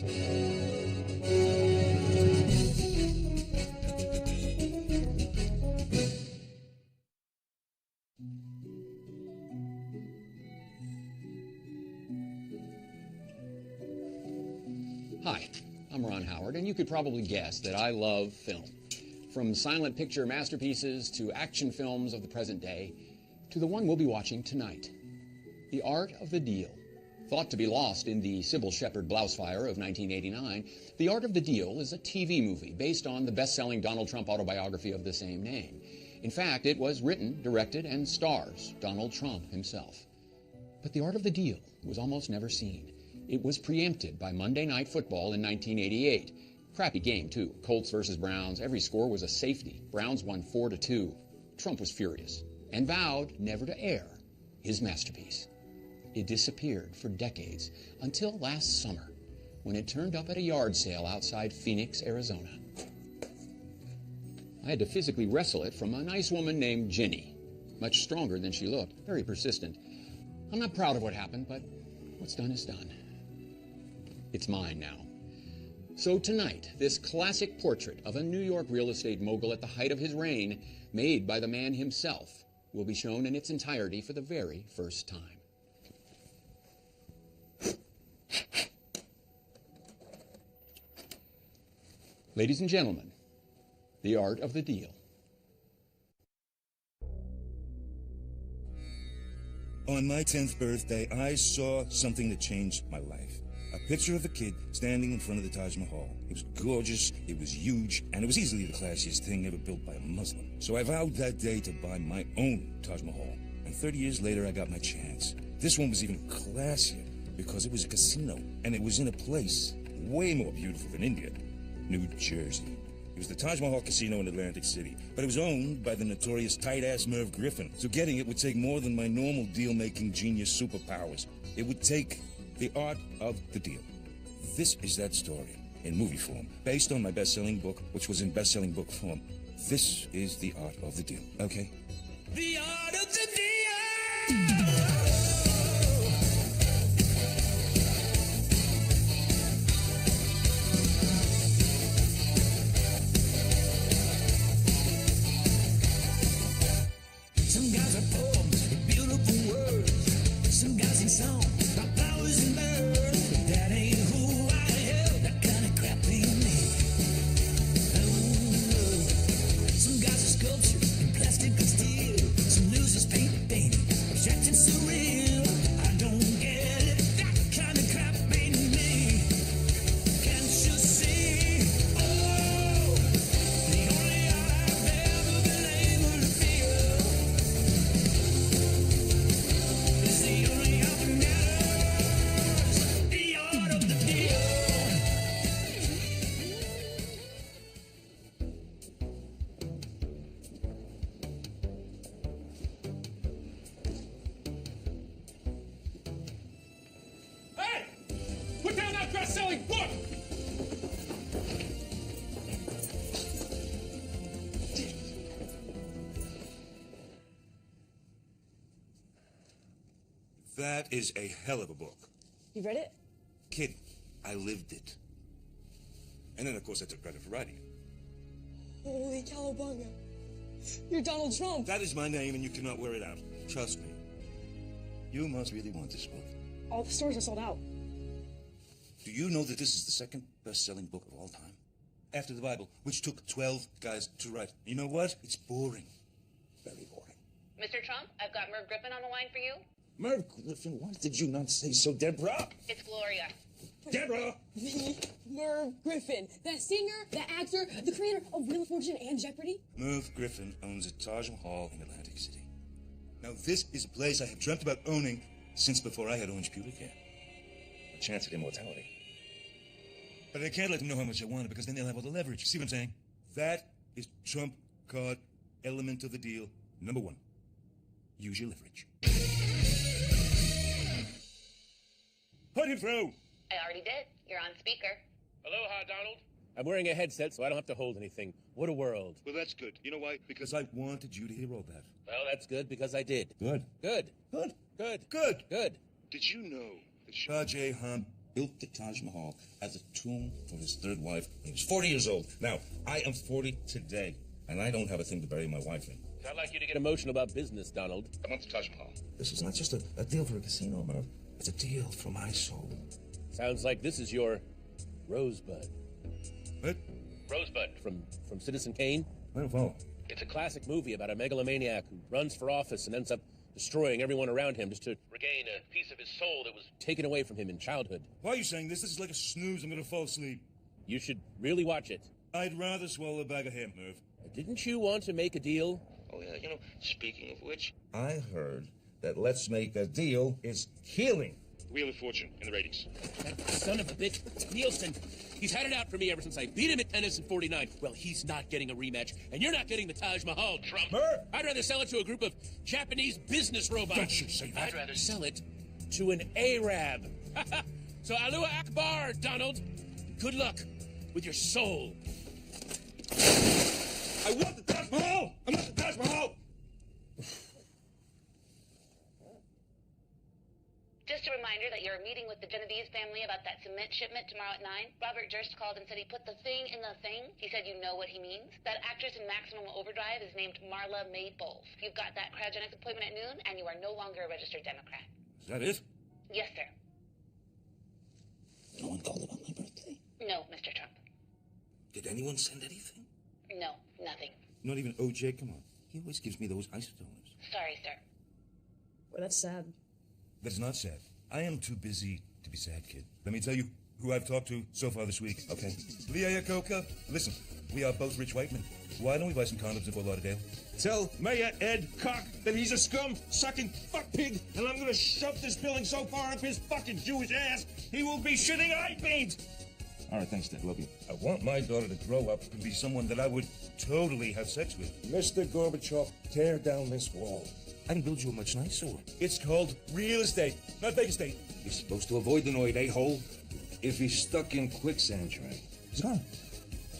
Hi, I'm Ron Howard, and you could probably guess that I love film. From silent picture masterpieces to action films of the present day, to the one we'll be watching tonight, The Art of the Deal. Thought to be lost in the Sybil Shepherd blouse fire of 1989, The Art of the Deal is a TV movie based on the best-selling Donald Trump autobiography of the same name. In fact, it was written, directed, and stars Donald Trump himself. But The Art of the Deal was almost never seen. It was preempted by Monday Night Football in 1988. Crappy game, too. Colts versus Browns. Every score was a safety. Browns won 4-2. Trump was furious and vowed never to air his masterpiece. It disappeared for decades until last summer when it turned up at a yard sale outside Phoenix, Arizona. I had to physically wrestle it from a nice woman named Jenny. Much stronger than she looked, very persistent. I'm not proud of what happened, but what's done is done. It's mine now. So tonight, this classic portrait of a New York real estate mogul at the height of his reign, made by the man himself, will be shown in its entirety for the very first time. Ladies and gentlemen, The Art of the Deal. On my 10th birthday, I saw something that changed my life. A picture of a kid standing in front of the Taj Mahal. It was gorgeous, it was huge, and it was easily the classiest thing ever built by a Muslim. So I vowed that day to buy my own Taj Mahal. And 30 years later, I got my chance. This one was even classier because it was a casino, and it was in a place way more beautiful than India, New Jersey. It was the Taj Mahal Casino in Atlantic City, but it was owned by the notorious tight-ass Merv Griffin. So getting it would take more than my normal deal-making genius superpowers. It would take The Art of the Deal. This is that story in movie form, based on my best-selling book, which was in best-selling book form. This is The Art of the Deal, okay? The Art of the Deal! Some guys are poems with beautiful words. Some guys sing songs about flowers and birds. But that ain't who I am. That kind of crap ain't me. Oh no. Some guys are sculpture in plastic and steel. Some losers paint painting, abstract and surreal. I don't get it. That kind of crap ain't me. Can't you see? Oh, the only art I've ever been able to feel. The only art that matters, the art of the deal. Hey! Put down that best-selling book! That is a hell of a book. You read it? Kid, I lived it. And then, of course, I took credit for writing it. Holy cowabunga. You're Donald Trump. That is my name, and you cannot wear it out. Trust me. You must really want this book. All the stores are sold out. Do you know that this is the second best-selling book of all time? After the Bible, which took 12 guys to write. You know what? It's boring. Very boring. Mr. Trump, I've got Merv Griffin on the line for you. Merv Griffin, why did you not say so, Deborah? It's Gloria. Deborah! Me, Merv Griffin, that singer, that actor, the creator of Wheel of Fortune and Jeopardy. Merv Griffin owns a Taj Mahal in Atlantic City. Now, this is a place I have dreamt about owning since before I had orange pubic hair. A chance at immortality. But I can't let them know how much I want it because then they'll have all the leverage. See what I'm saying? That is Trump card element of the deal. Number one, use your leverage. Put him through! I already did. You're on speaker. Aloha, Donald. I'm wearing a headset, so I don't have to hold anything. What a world. Well, that's good. You know why? Because I wanted you to hear all that. Well, that's good, because I did. Good. Good. Good. Good. Good. Good. Did you know that 𝐃𝐞𝐚𝐥𝐝 built the Taj Mahal as a tomb for his third wife when he was 40 years old. Now, I am 40 today, and I don't have a thing to bury my wife in. I'd like you to get emotional about business, Donald. I want the Taj Mahal. This is not just a deal for a casino, Merv. It's a deal for my soul. Sounds like this is your Rosebud. What? Rosebud from Citizen Kane. I don't follow. It's a classic movie about a megalomaniac who runs for office and ends up destroying everyone around him just to regain a piece of his soul that was taken away from him in childhood. Why are you saying this? This is like a snooze. I'm gonna fall asleep. You should really watch it. I'd rather swallow a bag of hemp, Merv. Didn't you want to make a deal? Oh, yeah, speaking of which, I heard that Let's Make a Deal is healing. Wheel of Fortune in the ratings. That son of a bitch, Nielsen. He's had it out for me ever since I beat him at tennis in '49. Well, he's not getting a rematch, and you're not getting the Taj Mahal, Trump. Merv! I'd rather sell it to a group of Japanese business robots. Don't you say that. I'd rather sell it to an Arab. So, Allahu Akbar, Donald. Good luck with your soul. I want the Taj Mahal! I want the Taj Mahal! Just a reminder that you're meeting with the Genovese family about that cement shipment tomorrow at 9. Robert Durst called and said he put the thing in the thing. He said you know what he means. That actress in Maximum Overdrive is named Marla Maples. You've got that cryogenics appointment at noon, and you are no longer a registered Democrat. Is that it? Yes, sir. No one called about my birthday? No, Mr. Trump. Did anyone send anything? No, nothing. Not even OJ? Come on. He always gives me those isotoners. Sorry, sir. Well, that's sad. That is not sad. I am too busy to be sad, kid. Let me tell you who I've talked to so far this week, okay? 𝐷𝐴𝐴𝐴𝐿. Listen, we are both rich white men. Why don't we buy some condoms in Fort Lauderdale? Tell Mayor Ed Koch that he's a scum-sucking fuck pig, and I'm gonna shove this building so far up his fucking Jewish ass, he will be shitting eye paint! All right, thanks, Dad. Love you. I want my daughter to grow up and be someone that I would totally have sex with. Mr. Gorbachev, tear down this wall. I can build you a much nicer one. It's called real estate, not fake estate. You're supposed to avoid the Noid, a-hole. If he's stuck in quicksand, Trey, he's gone.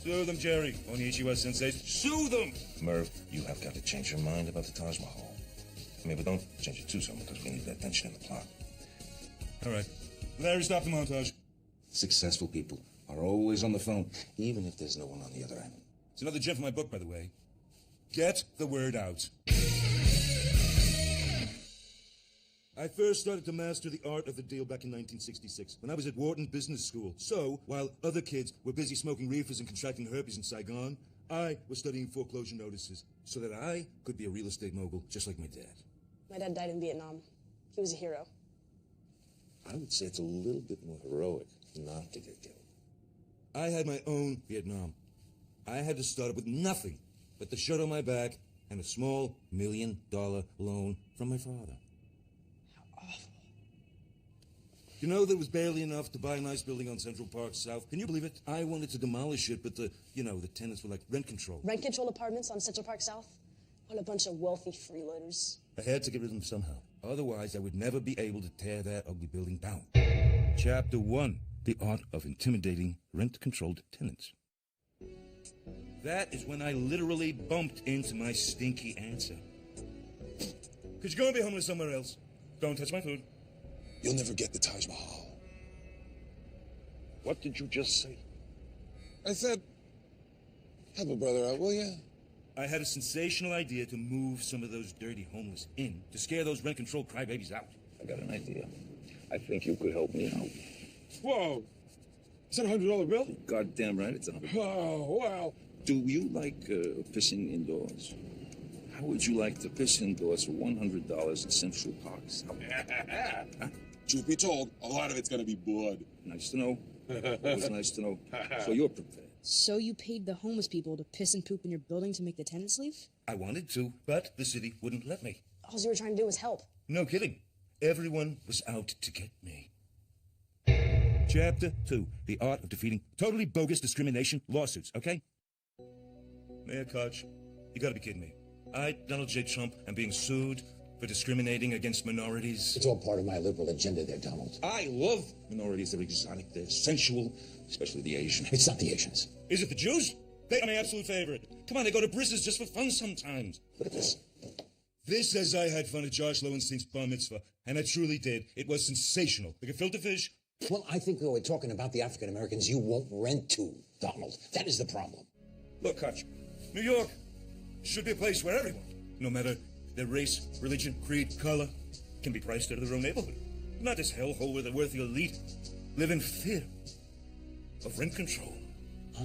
Sue them, Jerry. Onichiwa senseis. Sue them! Merv, you have got to change your mind about the Taj Mahal. I mean, but don't change it too soon because we need that tension in the plot. All right. Larry, stop the montage. Successful people are always on the phone, even if there's no one on the other end. It's another gem from my book, by the way. Get the word out. I first started to master the art of the deal back in 1966, when I was at Wharton Business School. So, while other kids were busy smoking reefers and contracting herpes in Saigon, I was studying foreclosure notices so that I could be a real estate mogul, just like my dad. My dad died in Vietnam. He was a hero. I would say it's a little bit more heroic not to get killed. I had my own Vietnam. I had to start with nothing but the shirt on my back and a small $1 million loan from my father. You know, there was barely enough to buy a nice building on Central Park South. Can you believe it? I wanted to demolish it, but the tenants were like rent control. Rent control apartments on Central Park South? What a bunch of wealthy freeloaders. I had to get rid of them somehow. Otherwise, I would never be able to tear that ugly building down. Chapter 1, The Art of Intimidating Rent-Controlled Tenants. That is when I literally bumped into my stinky answer. Could you go and be homeless somewhere else? Don't touch my food. You'll never get the Taj Mahal. What did you just say? I said, help a brother out, will ya? I had a sensational idea to move some of those dirty homeless in to scare those rent-control crybabies out. I got an idea. I think you could help me out. Whoa. Is that a $100 bill? Goddamn right, it's $100. Oh, wow. Do you like pissing indoors? How would you like to piss indoors for $100 in Central Park South? Huh? Truth be told, a lot of it's gonna be blood. Nice to know. Always nice to know. So you're prepared. So you paid the homeless people to piss and poop in your building to make the tenants leave? I wanted to, but the city wouldn't let me. All you were trying to do was help. No kidding. Everyone was out to get me. Chapter 2, The Art of Defeating Totally Bogus Discrimination Lawsuits, okay? Mayor Koch, you gotta be kidding me. I, Donald J. Trump, am being sued for discriminating against minorities. It's all part of my liberal agenda there, Donald. I love minorities. They're exotic, they're sensual, especially the Asian. It's not the Asians. Is it the Jews? They are my absolute favorite. Come on, they go to Brisses just for fun sometimes. Look at this. This says I had fun at Josh Lowenstein's bar mitzvah, and I truly did. It was sensational. The gefilte fish, Well, I think we're talking about the African Americans you won't rent to, Donald. That is the problem. Look, Hutch, New York should be a place where everyone, no matter their race, religion, creed, color, can be priced out of their own neighborhood. Not this hellhole where the worthy elite live in fear of rent control.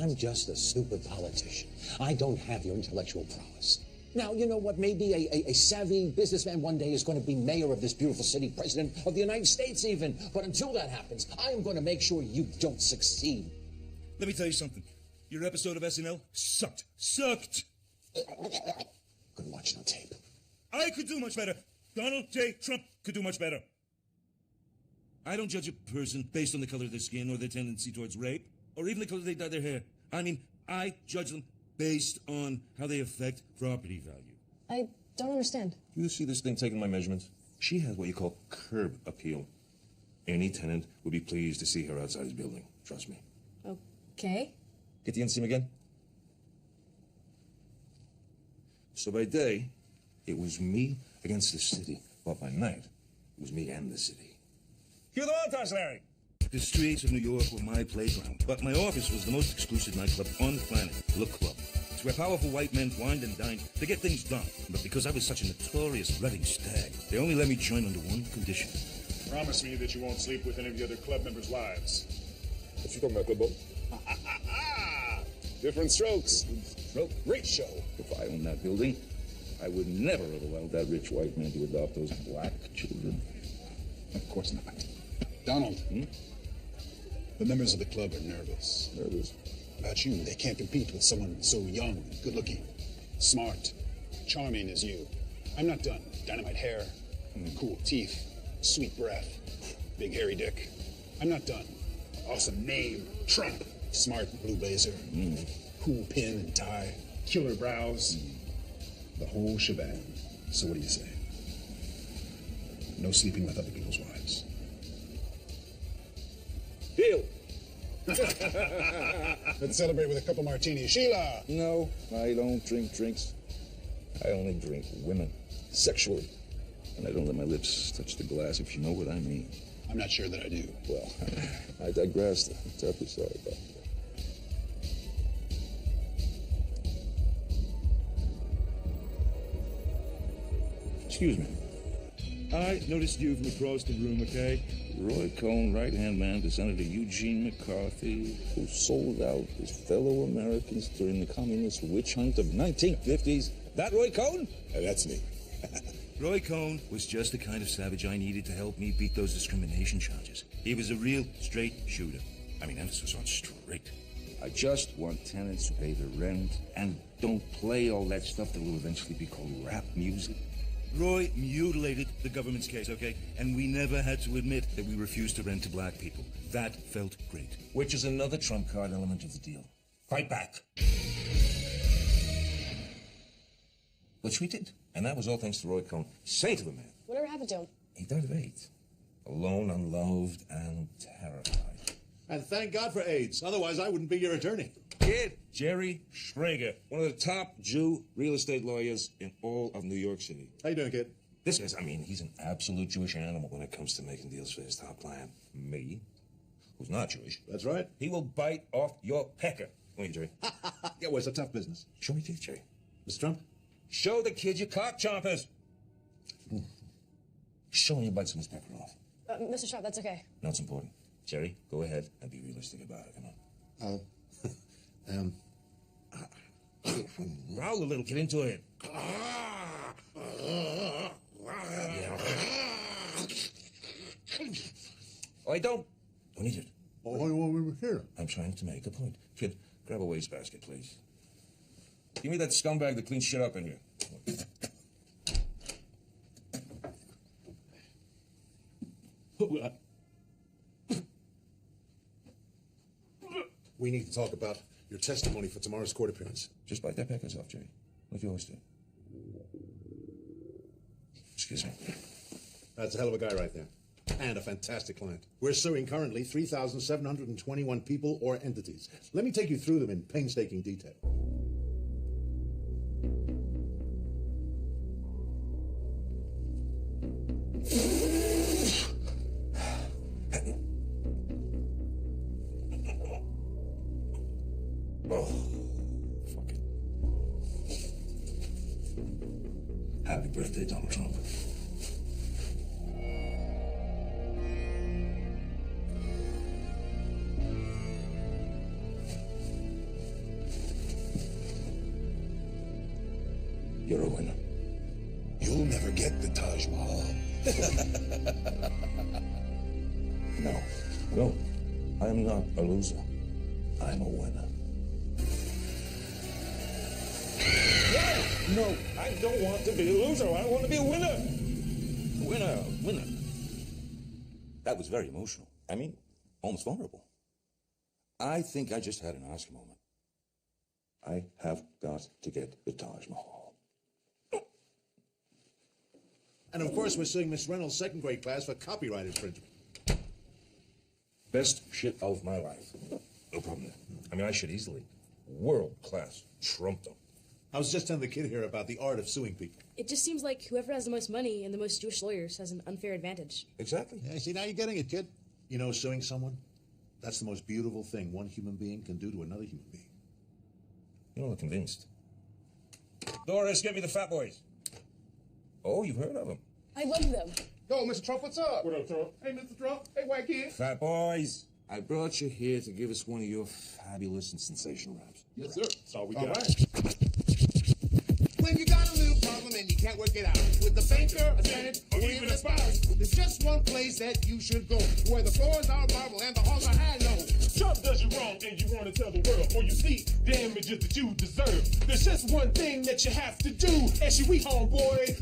I'm just a stupid politician. I don't have your intellectual prowess. Now, you know what? Maybe a savvy businessman one day is going to be mayor of this beautiful city, president of the United States even. But until that happens, I am going to make sure you don't succeed. Let me tell you something. Your episode of SNL sucked. Sucked! Couldn't watch no tape. I could do much better. Donald J. Trump could do much better. I don't judge a person based on the color of their skin or their tendency towards rape, or even the color they dye their hair. I mean, I judge them based on how they affect property value. I don't understand. You see this thing taking my measurements? She has what you call curb appeal. Any tenant would be pleased to see her outside his building. Trust me. Okay. Get the inseam again? So by day, it was me against the city. But by night, it was me and the city. Cue the montage, Larry! The streets of New York were my playground, but my office was the most exclusive nightclub on the planet, the Club. It's where powerful white men wined and dined to get things done. But because I was such a notorious letting stag, they only let me join under one condition. Promise me that you won't sleep with any of the other club members' wives. What you talking about, Clubbo? Different strokes. Stroke? Great show. If I owned that building, I would never have allowed that rich white man to adopt those black children. Of course not. Donald, the members of the club are nervous. Nervous? About you. They can't compete with someone so young, good-looking, smart, charming as you. I'm not done. Dynamite hair, cool teeth, sweet breath, big hairy dick. I'm not done. Awesome name, Trump. Smart blue blazer, cool pin and tie, killer brows, the whole shebang. So what do you say? No sleeping with other people's wives. Deal. Let's celebrate with a couple martinis. Sheila! No, I don't drink drinks. I only drink women. Sexually. And I don't let my lips touch the glass, if you know what I mean. I'm not sure that I do. Well, I digress. I'm terribly sorry about that. Excuse me. I noticed you from across the room, okay? Roy Cohn, right-hand man to Senator Eugene McCarthy, who sold out his fellow Americans during the communist witch hunt of 1950s. That Roy Cohn? That's me. Roy Cohn was just the kind of savage I needed to help me beat those discrimination charges. He was a real straight shooter. I mean, emphasis on straight. I just want tenants to pay their rent and don't play all that stuff that will eventually be called rap music. Roy mutilated the government's case, okay? And we never had to admit that we refused to rent to black people. That felt great. Which is another trump card element of the deal. Fight back. Which we did. And that was all thanks to Roy Cohn. Saint of a man. Whatever happened to him? He died of AIDS. Alone, unloved, and terrified. And thank God for AIDS. Otherwise, I wouldn't be your attorney. Kid Jerry Schrager, one of the top Jew real estate lawyers in all of New York City. How you doing, kid? This guy's, I mean, he's an absolute Jewish animal when it comes to making deals for his top client. Me, who's not Jewish. That's right. He will bite off your pecker. Wait, Jerry. Yeah, well, it's a tough business. Show me teeth, Jerry. Mr. Trump? Show the kid your cock chompers. Show him you bite someone's pecker off. Mr. Trump, that's okay. No, it's important. Jerry, go ahead and be realistic about it. Come on. Growl a little. Get into it. Yeah. Oh, I don't need it. Oh, I want me here. I'm trying to make a point. Kid, grab a wastebasket, please. Give me that scumbag that cleans shit up in here. We need to talk about your testimony for tomorrow's court appearance. Just bite that peckers off, Jerry. Like you always do. Excuse me. That's a hell of a guy right there. And a fantastic client. We're suing currently 3,721 people or entities. Let me take you through them in painstaking detail. Oh, fuck it. Happy birthday, Donald Trump. You're a winner. You'll never get the Taj Mahal. No, I'm not a loser. I'm a winner. No, I don't want to be a loser. I want to be a winner. Winner. That was very emotional. I mean, almost vulnerable. I think I just had an Oscar moment. I have got to get the Taj Mahal. And of course, we're suing Miss Reynolds' second grade class for copyright infringement. Best shit of my life. No problem there. I mean, I should easily. World-class Trumpdom. I was just telling the kid here about the art of suing people. It just seems like whoever has the most money and the most Jewish lawyers has an unfair advantage. Exactly. Yeah, see, now you're getting it, kid. You know, suing someone, that's the most beautiful thing one human being can do to another human being. You're not convinced. Doris, get me the Fat Boys. Oh, you've heard of them. I love them. Yo, Mr. Trump, what's up? What up, Trump? Hey, Mr. Trump. Hey, white kid. Fat Boys, I brought you here to give us one of your fabulous and sensational raps. Yes, sir. That's all we got. Right. When you got a little problem and you can't work it out with the banker, a tenant, or even a spouse, there's just one place that you should go, where the floors are marble and the halls are high-low. Trump does you wrong and you want to tell the world, or you see damages that you deserve. There's just one thing that you have to do. As you weak, homeboy.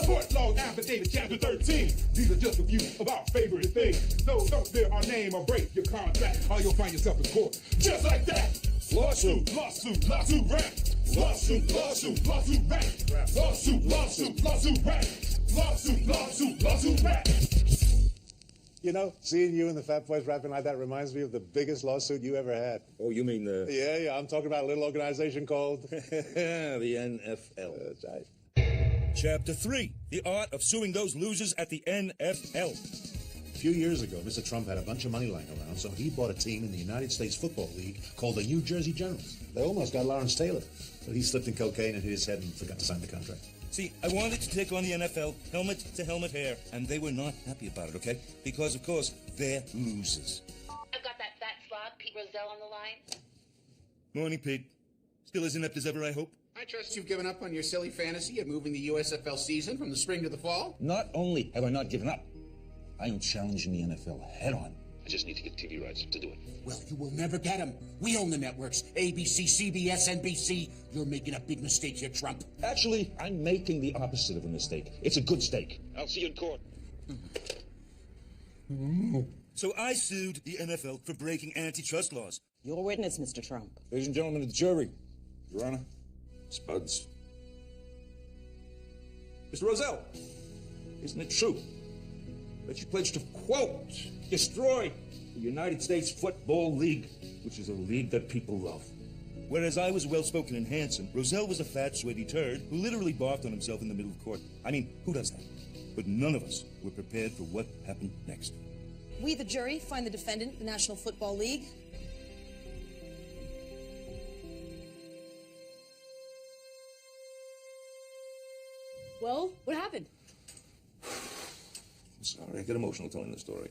Court Law Affidavit, Chapter 13. These are just a few of our favorite things. Those don't bear our name or break your contract, or you'll find yourself in court. Just like that. Lawsuit, lawsuit, lawsuit, rap. Lawsuit, lawsuit, lawsuit, rap. Lawsuit, lawsuit, lawsuit, rap. Lawsuit, lawsuit, lawsuit, rap. You know, seeing you and the Fat Boys rapping like that reminds me of the biggest lawsuit you ever had. Oh, you mean the... Yeah, I'm talking about a little organization called... the NFL. That's right. Chapter 3, The Art of Suing Those Losers at the NFL. A few years ago, Mr. Trump had a bunch of money lying around, so he bought a team in the United States Football League called the New Jersey Generals. They almost got Lawrence Taylor, but he slipped in cocaine and hit his head and forgot to sign the contract. See, I wanted to take on the NFL helmet-to-helmet hair, and they were not happy about it, okay? Because, of course, they're losers. I've got that fat slob, Pete Rozelle, on the line. Morning, Pete. Still as inept as ever, I hope? I trust you've given up on your silly fantasy of moving the USFL season from the spring to the fall? Not only have I not given up, I am challenging the NFL head-on. I just need to get TV rights to do it. Well, you will never get them. We own the networks. ABC, CBS, NBC. You're making a big mistake here, Trump. Actually, I'm making the opposite of a mistake. It's a good steak. I'll see you in court. So I sued the NFL for breaking antitrust laws. Your witness, Mr. Trump. Ladies and gentlemen of the jury, Your Honor, Spuds. Mr. Rozelle, isn't it true that you pledged to, quote, destroy the United States Football League, which is a league that people love? Whereas I was well-spoken and handsome, Rozelle was a fat, sweaty turd who literally barfed on himself in the middle of court. I mean, who does that? But none of us were prepared for what happened next. We, the jury, find the defendant, the National Football League. Well, what happened? I'm sorry, I get emotional telling the story.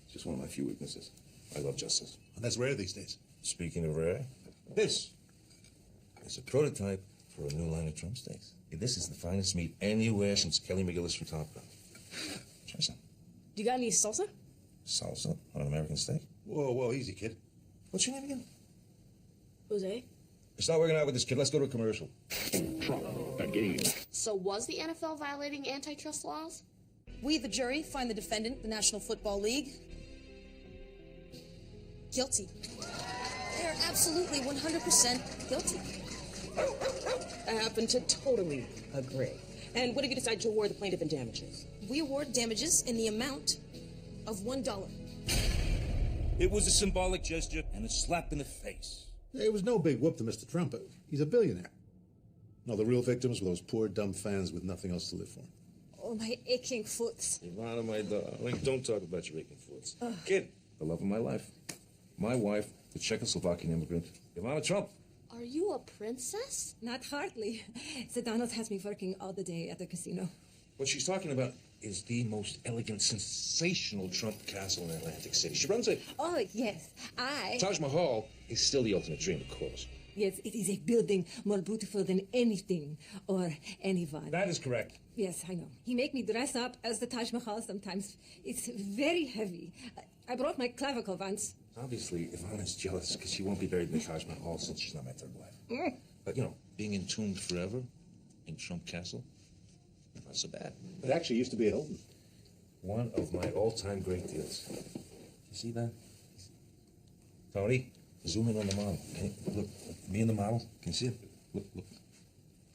It's just one of my few weaknesses. I love justice. And that's rare these days. Speaking of rare, this is a prototype for a new line of Trump steaks. This is the finest meat anywhere since Kelly McGillis from Top Gun. Try some. You got any salsa? Salsa on an American steak? Whoa, easy, kid. What's your name again? Jose? It's not working out with this kid. Let's go to a commercial. Trump, again. So was the NFL violating antitrust laws? We, the jury, find the defendant, the National Football League, guilty. They're absolutely 100% guilty. I happen to totally agree. And what did you decide to award the plaintiff in damages? We award damages in the amount of $1. It was a symbolic gesture and a slap in the face. It was no big whoop to Mr. Trump. He's a billionaire. No, the real victims were those poor, dumb fans with nothing else to live for. Oh, my aching foot. Ivana, my darling, don't talk about your aching foots. Kid, the love of my life, my wife, the Czechoslovakian immigrant, Ivana Trump. Are you a princess? Not hardly. Sir Donald has me working all the day at the casino. What she's talking about is the most elegant, sensational Trump castle in Atlantic City. She runs it. Oh, yes. Taj Mahal is still the ultimate dream, of course. Yes, it is a building more beautiful than anything or anyone. That is correct. Yes, I know. He make me dress up as the Taj Mahal sometimes. It's very heavy. I brought my clavicle once. Obviously, Ivana's jealous because she won't be buried in the Taj Mahal since she's not my third wife. But, you know, being entombed forever in Trump Castle, not so bad. It actually used to be a Hilton. One of my all-time great deals. You see that? Tony, zoom in on the model. Okay? Look, me and the model. Can you see it? Look.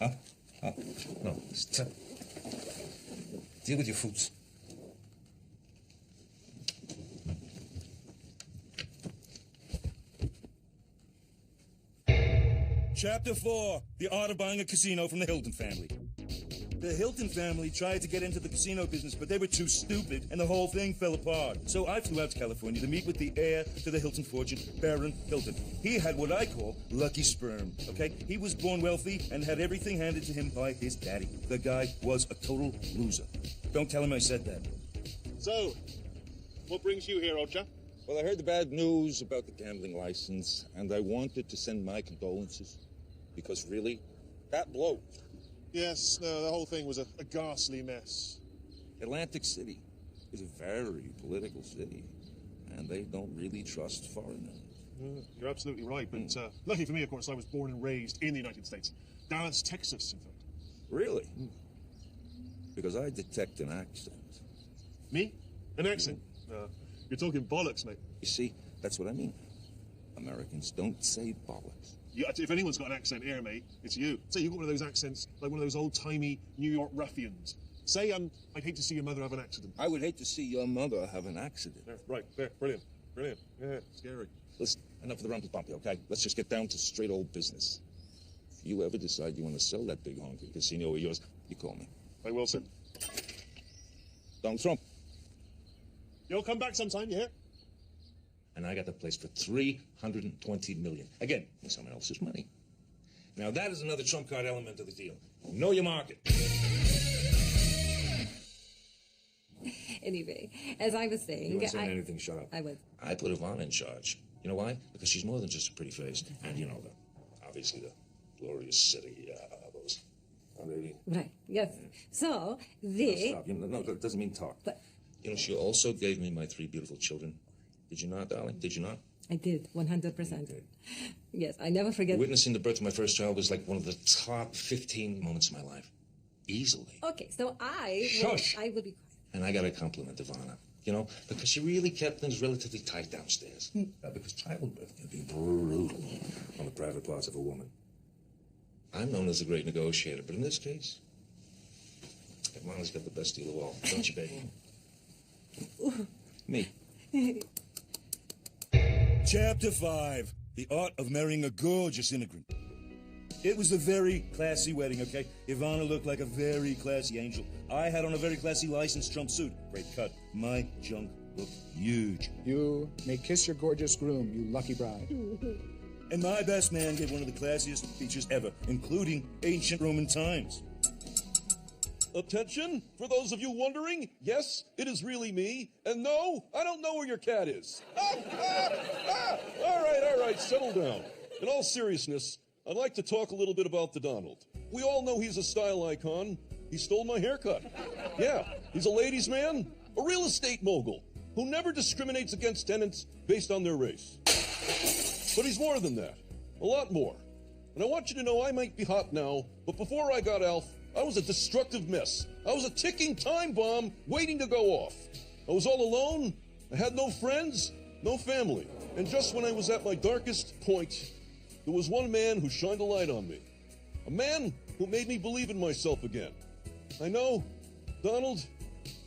Up. No, step. Deal with your foots. Chapter 4, The Art of Buying a Casino from the Hilton family. The Hilton family tried to get into the casino business, but they were too stupid, and the whole thing fell apart. So I flew out to California to meet with the heir to the Hilton fortune, Baron Hilton. He had what I call lucky sperm, okay? He was born wealthy and had everything handed to him by his daddy. The guy was a total loser. Don't tell him I said that. So, what brings you here, old chap? Well, I heard the bad news about the gambling license, and I wanted to send my condolences. Because really, that blow. Yes, no, the whole thing was a ghastly mess. Atlantic City is a very political city, and they don't really trust foreigners. You're absolutely right, but lucky for me, of course, I was born and raised in the United States. Dallas, Texas, in fact. Really? Because I detect an accent. Me? An accent? You're talking bollocks, mate. You see, that's what I mean. Americans don't say bollocks. If anyone's got an accent here, mate, it's you. Say you've got one of those accents, like one of those old-timey New York ruffians. Say, I'd hate to see your mother have an accident. I would hate to see your mother have an accident. Yeah, right, there, brilliant. Yeah, scary. Listen, enough of the rumpy-bumpy, okay? Let's just get down to straight old business. If you ever decide you want to sell that big honky casino of yours, you call me. I will, sir. Donald Trump. You'll come back sometime, you hear? And I got the place for $320 million. Again, with someone else's money. Now, that is another trump card element of the deal. Know your market. Anyway, as I was saying... You weren't saying anything, shut up. I was. I put Ivana in charge. You know why? Because she's more than just a pretty face. And, you know, obviously the glorious city, those... Right, yes. So, they... No, stop. No, that doesn't mean talk. But... You know, she also gave me my 3 beautiful children. Did you not, darling? Did you not? I did, 100%. Okay. Yes, I never forget... Witnessing the birth of my first child was like one of the top 15 moments of my life. Easily. Okay, so I will be quiet. And I got to compliment Ivana, you know, because she really kept things relatively tight downstairs. Because childbirth can be brutal on the private parts of a woman. I'm known as a great negotiator, but in this case, Ivana's got the best deal of all, don't you, baby? Me. Chapter 5, The Art of Marrying a Gorgeous Immigrant. It was a very classy wedding, okay? Ivana looked like a very classy angel. I had on a very classy licensed Trump suit. Great cut. My junk looked huge. You may kiss your gorgeous groom, you lucky bride. And my best man gave one of the classiest speeches ever, including ancient Roman times. Attention, for those of you wondering, yes, it is really me, and no, I don't know where your cat is. All right, settle down. In all seriousness, I'd like to talk a little bit about the Donald. We all know he's a style icon. He stole my haircut. Yeah, he's a ladies' man, a real estate mogul, who never discriminates against tenants based on their race. But he's more than that, a lot more. And I want you to know I might be hot now, but before I got Alf, I was a destructive mess. I was a ticking time bomb waiting to go off. I was all alone. I had no friends, no family. And just when I was at my darkest point, there was one man who shined a light on me. A man who made me believe in myself again. I know, Donald,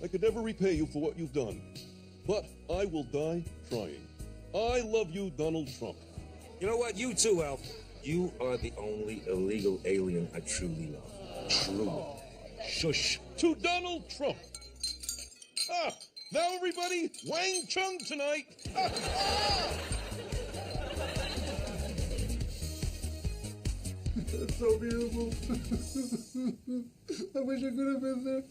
I could never repay you for what you've done. But I will die trying. I love you, Donald Trump. You know what? You too, Alf. You are the only illegal alien I truly love. Truly. Shush. To Donald Trump. Now everybody, Wang Chung tonight. That's so beautiful. I wish I could have been there.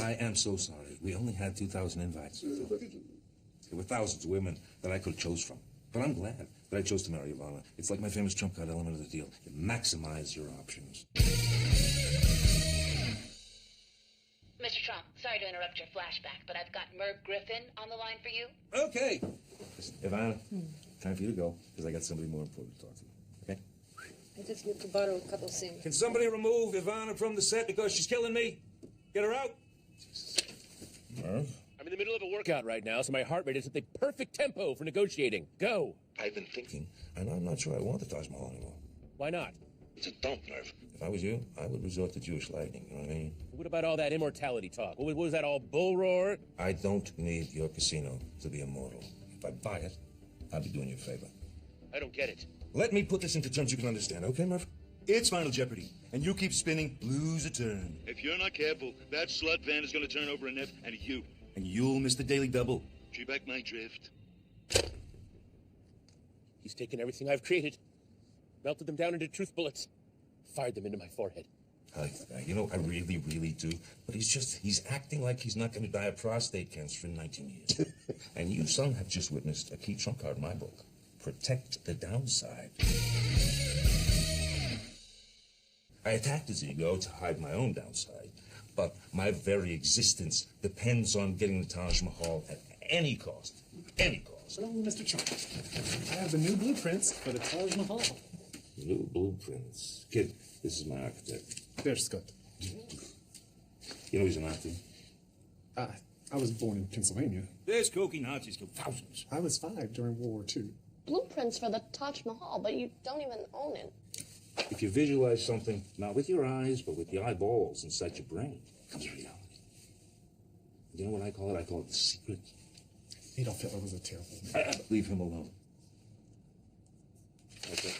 I am so sorry. We only had 2,000 invites. There were thousands of women that I could have chose from. But I'm glad that I chose to marry Ivana. It's like my famous trump card element of the deal. You maximize your options. Mr. Trump, sorry to interrupt your flashback, but I've got Merv Griffin on the line for you. Okay. Listen, Ivana, time for you to go, because I got somebody more important to talk to. Okay? I just need to borrow a couple things. Can somebody remove Ivana from the set because she's killing me? Get her out. I'm in the middle of a workout right now, so my heart rate is at the perfect tempo for negotiating. Go. I've been thinking, and I'm not sure I want the Taj Mahal anymore. Why not? It's a dump, Merv. If I was you, I would resort to Jewish lightning, you know what I mean? What about all that immortality talk? What was that, all bull roar? I don't need your casino to be immortal. If I buy it, I'll be doing you a favor. I don't get it. Let me put this into terms you can understand, okay, Merv? It's Final Jeopardy, and you keep spinning, lose a turn. If you're not careful, that slut van is going to turn over a net, and you. And you'll miss the daily double. She back my drift. He's taken everything I've created, melted them down into truth bullets, fired them into my forehead. You know, I really, really do. But he's acting like he's not going to die of prostate cancer in 19 years. And you, son, have just witnessed a key trump card in my book. Protect the downside. I attacked his ego to hide my own downside. But my very existence depends on getting the Taj Mahal at any cost. Any cost. Hello, Mr. Trump. I have the new blueprints for the Taj Mahal. New blueprints. Kid, this is my architect. There's Scott. You know he's a Nazi? I was born in Pennsylvania. There's cocaine Nazis killed thousands. I was 5 during World War II. Blueprints for the Taj Mahal, but you don't even own it. If you visualize something, not with your eyes, but with the eyeballs inside your brain, it comes reality. You know what I call it? I call it the secret. Adolf Hitler was a terrible man. Leave him alone. Okay.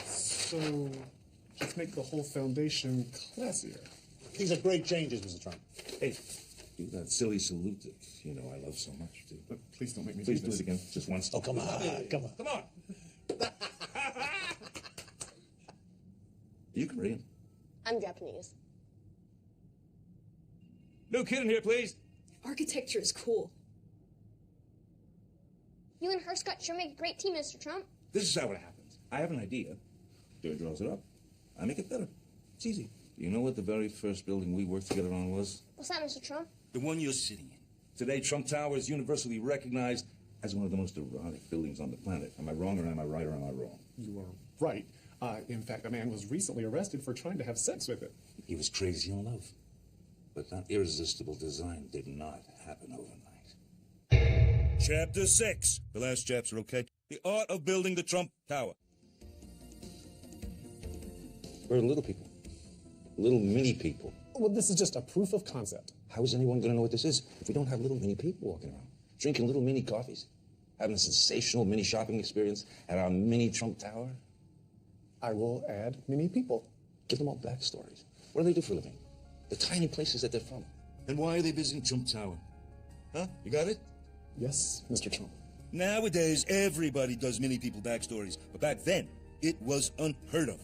So, let's make the whole foundation classier. These are great changes, Mr. Trump. Hey, do that silly salute that, you know, I love so much, too. But please don't make me Please do do this. it again, just once. Oh, come on, come on. Come on! You Korean? I'm Japanese. No kid in here, please. Architecture is cool. You and Scott sure make a great team, Mr. Trump. This is how it happens. I have an idea. Joey draws it up. I make it better. It's easy. You know what the very first building we worked together on was? What's that, Mr. Trump? The one you're sitting in. Today, Trump Tower is universally recognized as one of the most erotic buildings on the planet. Am I wrong, or am I right, or am I wrong? You are right. In fact, a man was recently arrested for trying to have sex with it. He was crazy in love. But that irresistible design did not happen overnight. Chapter 6. The last chapter, okay? The art of building the Trump Tower. We're little people. Little mini people. Well, this is just a proof of concept. How is anyone going to know what this is if we don't have little mini people walking around, drinking little mini coffees, having a sensational mini shopping experience at our mini Trump Tower? I will add mini people. Give them all backstories. What do they do for a living? The tiny places that they're from. And why are they visiting Trump Tower? Huh? You got it? Yes, Mr. Trump. Nowadays, everybody does mini people backstories. But back then, it was unheard of.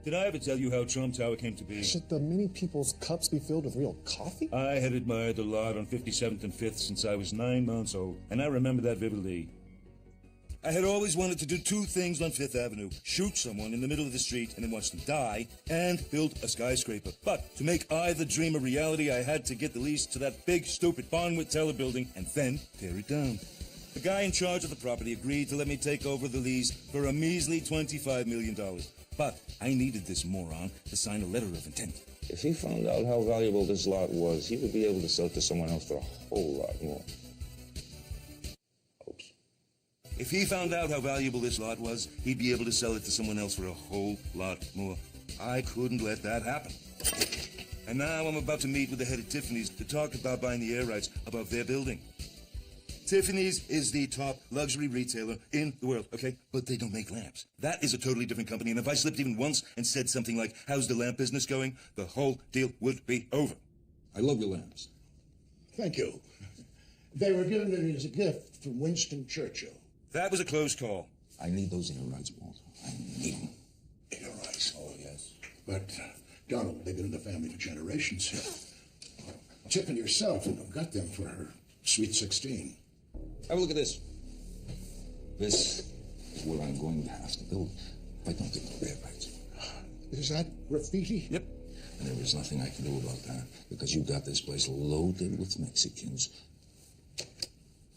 Did I ever tell you how Trump Tower came to be? Should the mini people's cups be filled with real coffee? I had admired the lot on 57th and 5th since I was 9 months old, and I remember that vividly. I had always wanted to do 2 things on 5th Avenue. Shoot someone in the middle of the street and then watch them die, and build a skyscraper. But to make either dream a reality, I had to get the lease to that big, stupid Bonwit Teller building and then tear it down. The guy in charge of the property agreed to let me take over the lease for a measly $25 million. But I needed this moron to sign a letter of intent. If he found out how valuable this lot was, he would be able to sell it to someone else for a whole lot more. Oops. If he found out how valuable this lot was, he'd be able to sell it to someone else for a whole lot more. I couldn't let that happen. And now I'm about to meet with the head of Tiffany's to talk about buying the air rights above their building. Tiffany's is the top luxury retailer in the world, okay? But they don't make lamps. That is a totally different company, and if I slipped even once and said something like, how's the lamp business going, the whole deal would be over. I love your lamps. Thank you. They were given to me as a gift from Winston Churchill. That was a close call. I need those air rights, Walter. But, Donald, they've been in the family for generations. Chip and yourself got them for her sweet 16. Have a look at this. This is what I'm going to have to build if I don't get the rear rights. Is that graffiti? Yep. And there is nothing I can do about that because you got this place loaded with Mexicans.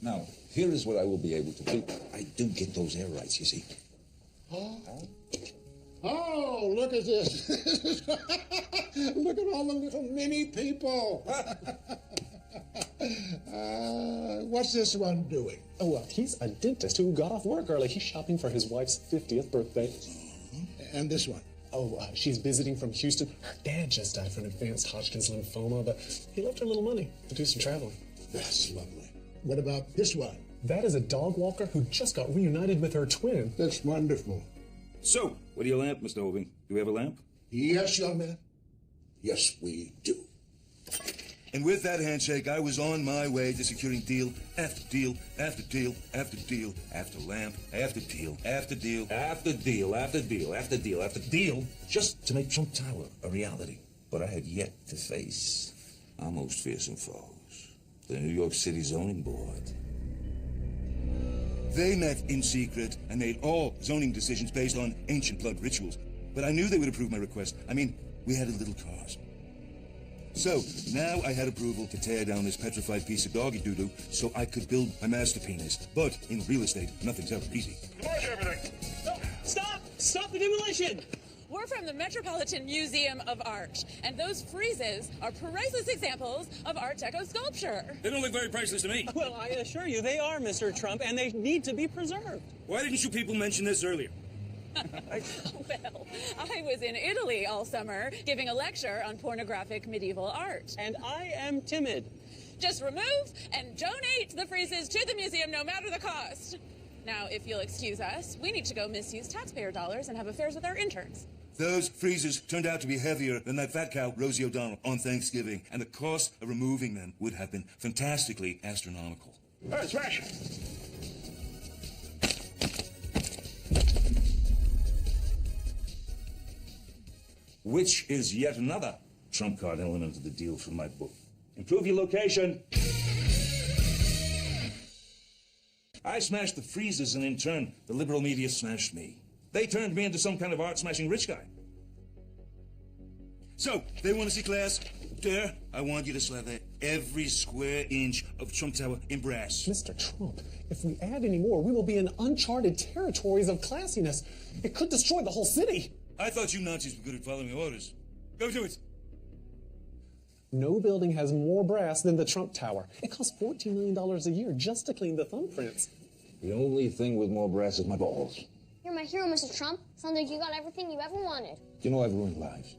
Now, here is what I will be able to do. I do get those air rights, you see. Oh, look at this. Look at all the little mini people. What's this one doing? Oh, well, he's a dentist who got off work early. He's shopping for his wife's 50th birthday. And this one? Oh, she's visiting from Houston. Her dad just died from advanced Hodgkin's lymphoma, but he left her a little money to do some traveling. That's lovely. What about this one? That is a dog walker who just got reunited with her twin. That's wonderful. So, what do you lamp, Mr. Hoving? Do we have a lamp? Yes, young man. Yes, we do. And with that handshake, I was on my way to securing deal after deal after deal after deal after lamp after deal after deal after deal after deal after deal after deal just to make Trump Tower a reality. But I had yet to face our most fearsome foes, the New York City Zoning Board. They met in secret and made all zoning decisions based on ancient blood rituals. But I knew they would approve my request. I mean, we had a little cause. So, now I had approval to tear down this petrified piece of doggy doo-doo so I could build my master penis. But in real estate, nothing's ever easy. Mark everything! Stop! Stop the demolition! We're from the Metropolitan Museum of Art, and those friezes are priceless examples of Art Deco sculpture. They don't look very priceless to me. Well, I assure you, they are, Mr. Trump, and they need to be preserved. Why didn't you people mention this earlier? Well, I was in Italy all summer giving a lecture on pornographic medieval art. And I am timid. Just remove and donate the friezes to the museum no matter the cost. Now, if you'll excuse us, we need to go misuse taxpayer dollars and have affairs with our interns. Those freezers turned out to be heavier than that fat cow, Rosie O'Donnell, on Thanksgiving, and the cost of removing them would have been fantastically astronomical. All right, smash it. Which is yet another trump card element of the deal from my book. Improve your location. I smashed the freezers, and in turn, the liberal media smashed me. They turned me into some kind of art-smashing rich guy. So, they want to see class? There, I want you to slather every square inch of Trump Tower in brass. Mr. Trump, if we add any more, we will be in uncharted territories of classiness. It could destroy the whole city. I thought you Nazis were good at following orders. Go do it. No building has more brass than the Trump Tower. It costs $14 million a year just to clean the thumbprints. The only thing with more brass is my balls. You're my hero, Mr. Trump. Sounds like you got everything you ever wanted. You know, I've ruined lives.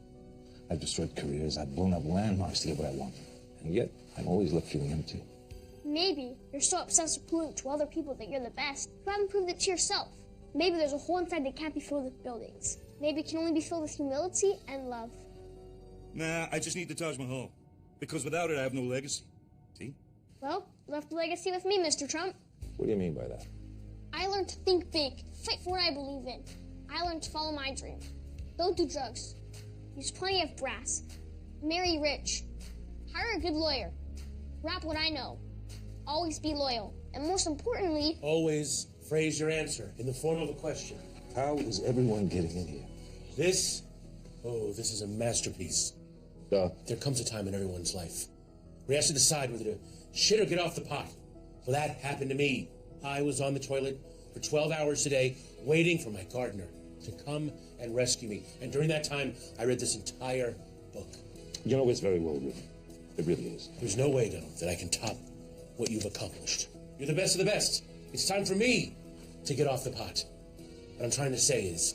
I've destroyed careers. I've blown up landmarks to get what I want. And yet, I'm always left feeling empty. Maybe you're so obsessed with proving to other people that you're the best, you haven't proved it to yourself. Maybe there's a hole inside that can't be filled with buildings. Maybe it can only be filled with humility and love. Nah, I just need the Taj Mahal. Because without it, I have no legacy. See? Well, you left the legacy with me, Mr. Trump. What do you mean by that? I learned to think big, fight for what I believe in. I learned to follow my dream. Don't do drugs. Use plenty of brass. Marry rich. Hire a good lawyer. Rap what I know. Always be loyal. And most importantly... Always phrase your answer in the form of a question. How is everyone getting in here? This is a masterpiece. There comes a time in everyone's life where he has to decide whether to shit or get off the pot. Well, that happened to me. I was on the toilet for 12 hours today waiting for my gardener to come and rescue me. And during that time, I read this entire book. You know, it's very well written. It really is. There's no way, Donald, that I can top what you've accomplished. You're the best of the best. It's time for me to get off the pot. What I'm trying to say is,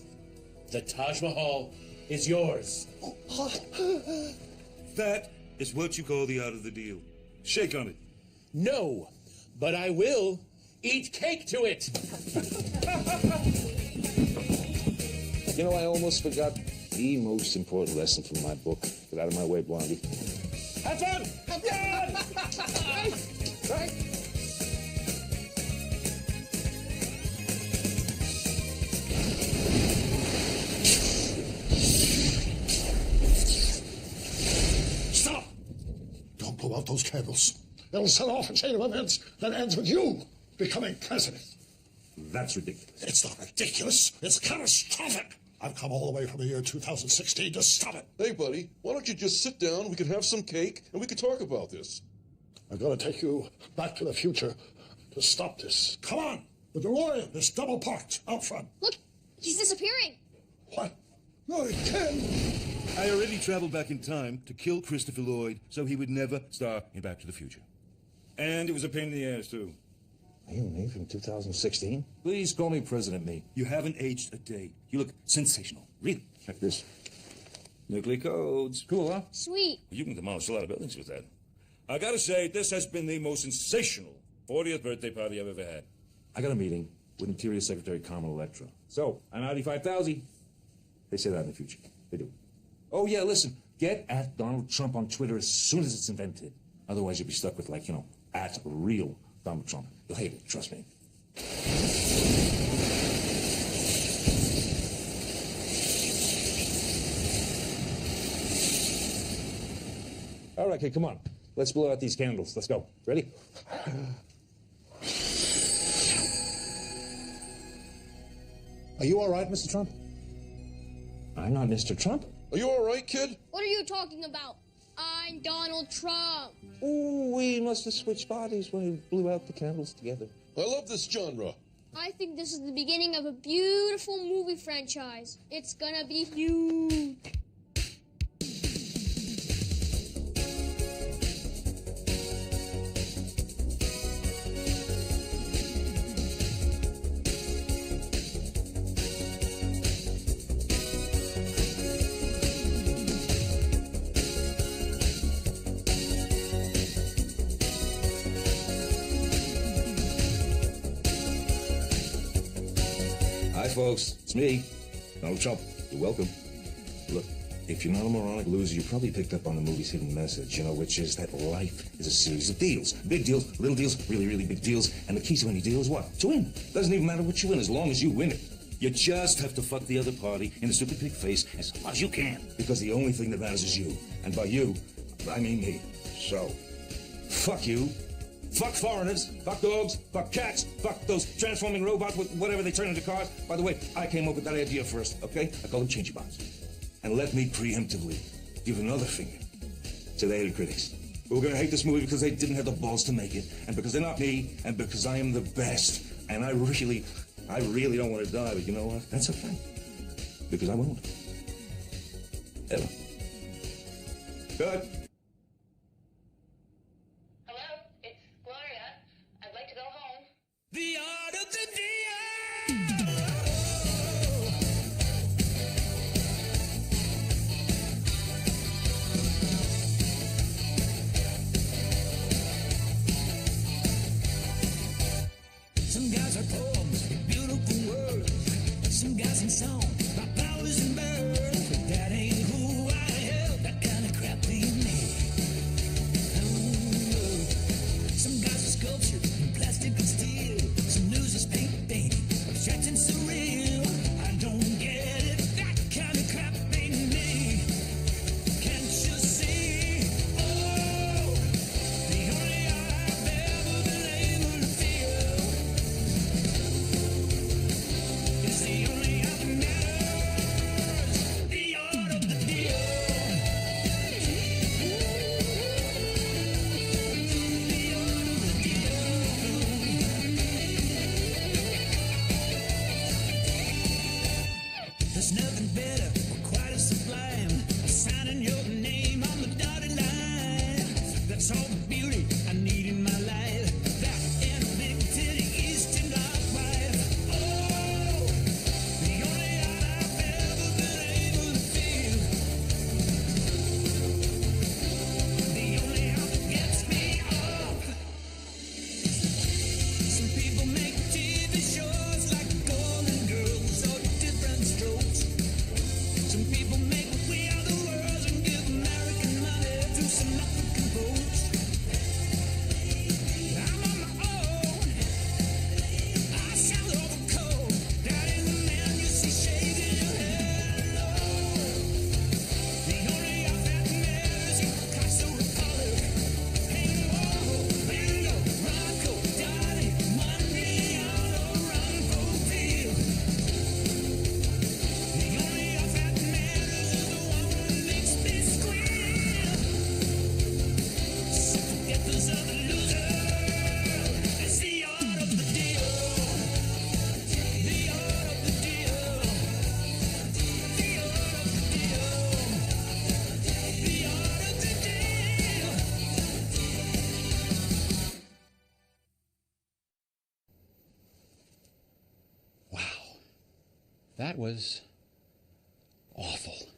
the Taj Mahal is yours. That is what you call the art of the deal. Shake on it. No, but I will eat cake to it. You know, I almost forgot the most important lesson from my book. Get out of my way, Blondie. Have fun! Have fun! Right? blow out those candles. It'll set off a chain of events that ends with you becoming president. That's ridiculous. It's not ridiculous. It's catastrophic. I've come all the way from the year 2016 to stop it. Hey, buddy, why don't you just sit down, we could have some cake, and we could talk about this. I've got to take you back to the future to stop this. Come on. The DeLorean is double parked out front. Look, he's disappearing. What? No, he can't. I already traveled back in time to kill Christopher Lloyd so he would never star in Back to the Future. And it was a pain in the ass, too. You, me, from 2016? Please call me President Me. You haven't aged a day. You look sensational. Really. Check this. Nuclear codes. Cool, huh? Sweet. You can demolish a lot of buildings with that. I gotta say, this has been the most sensational 40th birthday party I've ever had. I got a meeting with Interior Secretary Carmen Electra. So, I'm Audi 5000. They say that in the future. They do. Oh, yeah, listen. Get at Donald Trump on Twitter as soon as it's invented. Otherwise, you'll be stuck with, like, at real Donald Trump. You'll hate it, trust me. All right, kid, come on. Let's blow out these candles. Let's go. Ready? Are you all right, Mr. Trump? I'm not Mr. Trump. Are you all right, kid? What are you talking about? I'm Donald Trump. Ooh, we must have switched bodies when we blew out the candles together. I love this genre. I think this is the beginning of a beautiful movie franchise. It's gonna be huge. Hi, folks. It's me, Donald Trump. You're welcome. Look, if you're not a moronic loser, you probably picked up on the movie's hidden message, which is that life is a series of deals. Big deals, little deals, really, really big deals. And the key to any deal is what? To win. Doesn't even matter what you win as long as you win it. You just have to fuck the other party in the stupid pig face as hard as you can. Because the only thing that matters is you. And by you, I mean me. So, fuck you. Fuck foreigners, fuck dogs, fuck cats, fuck those transforming robots with whatever they turn into cars. By the way, I came up with that idea first, okay? I call them changey bots. And let me preemptively give another finger to the hated critics who are gonna hate this movie because they didn't have the balls to make it, and because they're not me, and because I am the best. And I really don't want to die, but you know what? That's okay. Because I won't. Ever. Good. The art of the deal. Some guys are poems with beautiful words. Some guys sing songs about flowers and birds. But that ain't who I am. That kind of crap do you need? That was awful.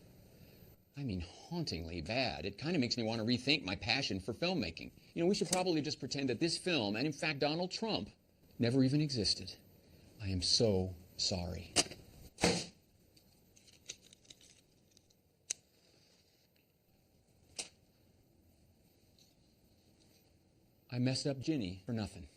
I mean, hauntingly bad. It kind of makes me want to rethink my passion for filmmaking. You know, we should probably just pretend that this film, and in fact Donald Trump, never even existed. I am so sorry. I messed up Ginny for nothing.